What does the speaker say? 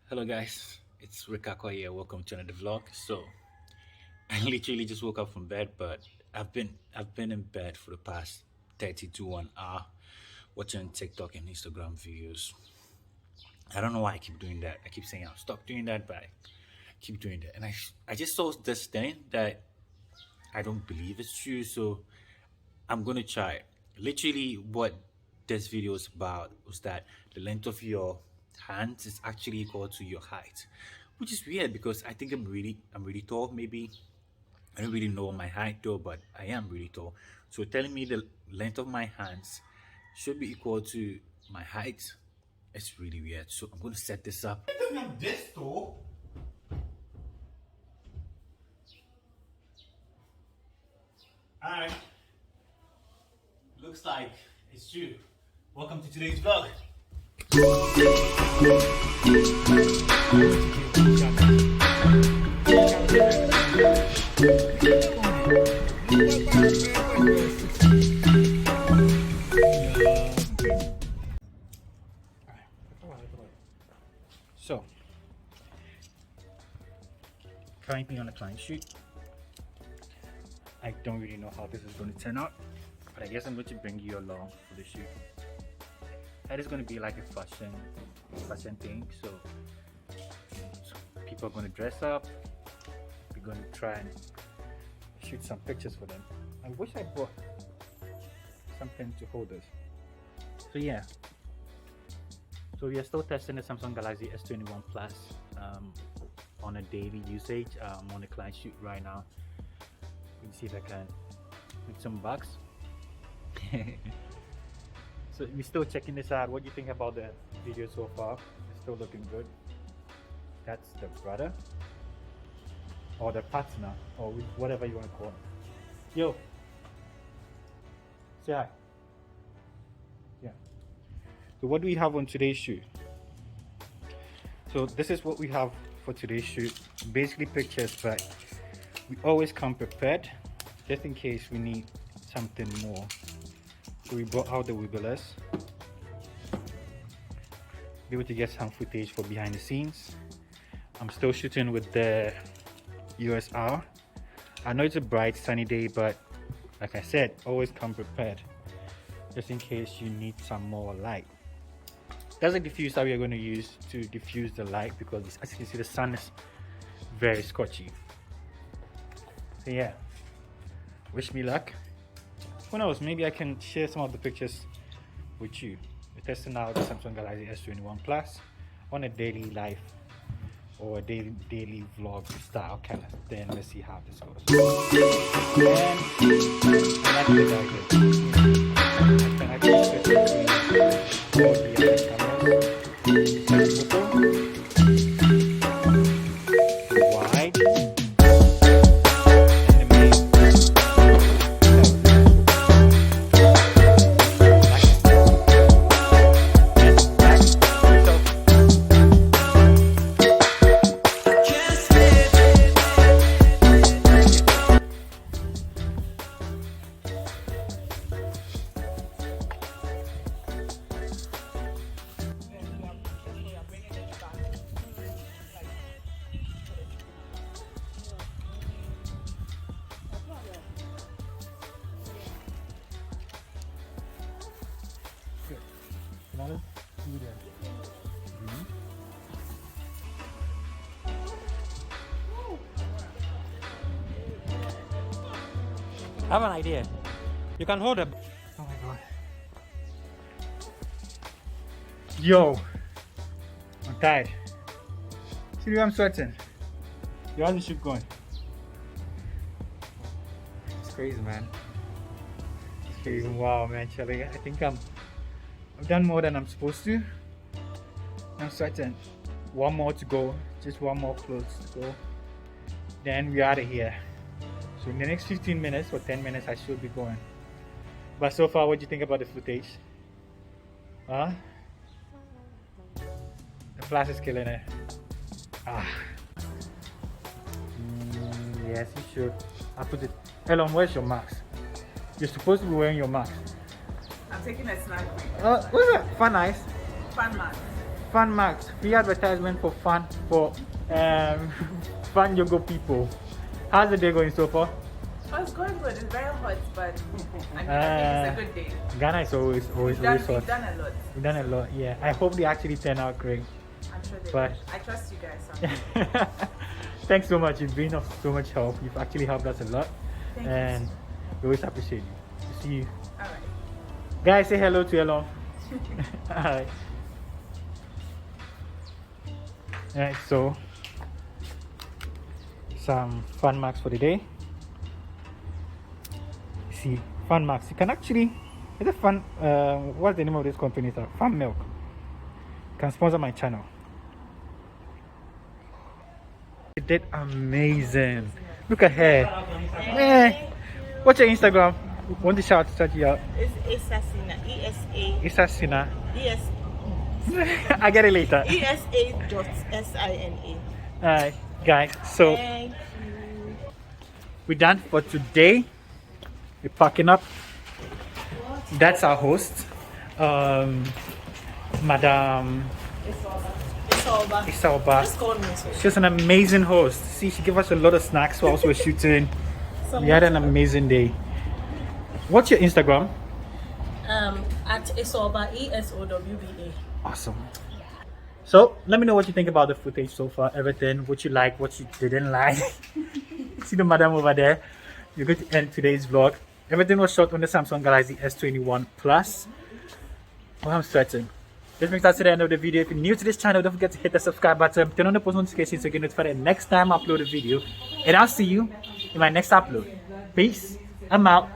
Hello guys, it's AQUA here. Welcome to another vlog. So I literally just woke up from bed, but I've been in bed for the past 30 to 1 hour watching TikTok and Instagram videos. I don't know why I keep doing that. I keep saying I'll stop doing that, but I keep doing that. And I just saw this thing that I don't believe is true, so I'm gonna try it. Literally what this video is about was that the length of your hands is actually equal to your height, which is weird because I think I'm really tall. Maybe I don't really know my height though, but I am really tall. So telling me the length of my hands should be equal to my height, it's really weird. So I'm gonna set this up. I'm this tall. Alright. Looks like it's true. Welcome to today's vlog. So, currently on a client shoot. I don't really know how this is going to turn out, but I guess I'm going to bring you along for the shoot. That is going to be like a fashion thing. So people are going to dress up. We're going to try and shoot some pictures for them. I wish I brought something to hold us. So yeah. So we are still testing the Samsung Galaxy S21 PLUS on a daily usage. I'm on a client shoot right now. Let me see if I can make some bucks. So we're still checking this out. What do you think about the video so far? It's still looking good. That's the brother or the partner or whatever you want to call him. Yo, say hi. Yeah. So what do we have on today's shoot? So this is what we have for today's shoot. Basically pictures, but we always come prepared just in case we need something more. So we brought out the wigglers, be able to get some footage for behind the scenes. I'm still shooting with the USR. I know it's a bright sunny day, but like I said, always come prepared just in case you need some more light. That's a diffuser we are going to use to diffuse the light because as you can see the sun is very scorchy. So yeah, wish me luck. Who knows, maybe I can share some of the pictures with you. We're testing out the Samsung Galaxy S21 PLUS on a daily life or a daily vlog style kind of thing. Let's see how this goes. And that's the target. I can actually switch between all the other cameras. Wide. I have an idea. You can hold it. Oh my god. Yo, I'm tired. See the way I'm sweating? Yo, how's the shoot going? It's crazy, man. It's crazy. Wow, man, Charlie. I think I've done more than I'm supposed to. I'm sweating. One more to go. Just one more clothes to go. Then we're out of here. So in the next 15 minutes or 10 minutes I should be going. But so far, what do you think about the footage? Huh? The flash is killing it. Yes, you should. I put it. Elon, where's your mask? You're supposed to be wearing your mask. I'm taking a snack break. What's that? Fun ice? Fun mask. Fun Max, free advertisement for fun for fun yoga people. How's the day going so far? Oh, it's going good. It's very hot, but I think it's a good day. Ghana is always We've hot. done a lot. We've done a lot, yeah. I hope they actually turn out great. I'm sure they But will. I trust you guys. thanks so much. You've been of so much help. You've actually helped us a lot, Thank you. and we always appreciate you. See you, All right. guys. Say hello to Elon. All right. Alright, so some Fun Max for the day. See, Fun Max. You can actually, it's a fun. What's the name of this company? Sir? Fun Milk. You can sponsor my channel. You did amazing. Look at her. Man, what's your Instagram? Want to shout you out? It's Esasina. ESA. Isasina. ES. I get it later. ESA.SINA. Alright, guys. So Thank you. we're done for today. We're packing up. That's our host, Madam Isalba. Just call me so. She's an amazing host. See, she gave us a lot of snacks whilst we're shooting. We had an amazing day. What's your Instagram? At Esoba, ESOWBA. Awesome. So let me know what you think about the footage so far. Everything, what you like, what you didn't like. See the madam over there. You're going to end today's vlog. Everything was shot on the Samsung Galaxy S21 PLUS. Oh, I'm sweating. This brings us to the end of the video. If you're new to this channel, don't forget to hit the subscribe button, turn on the post notifications so you get notified the next time I upload a video. And I'll see you in my next upload. Peace. I'm out.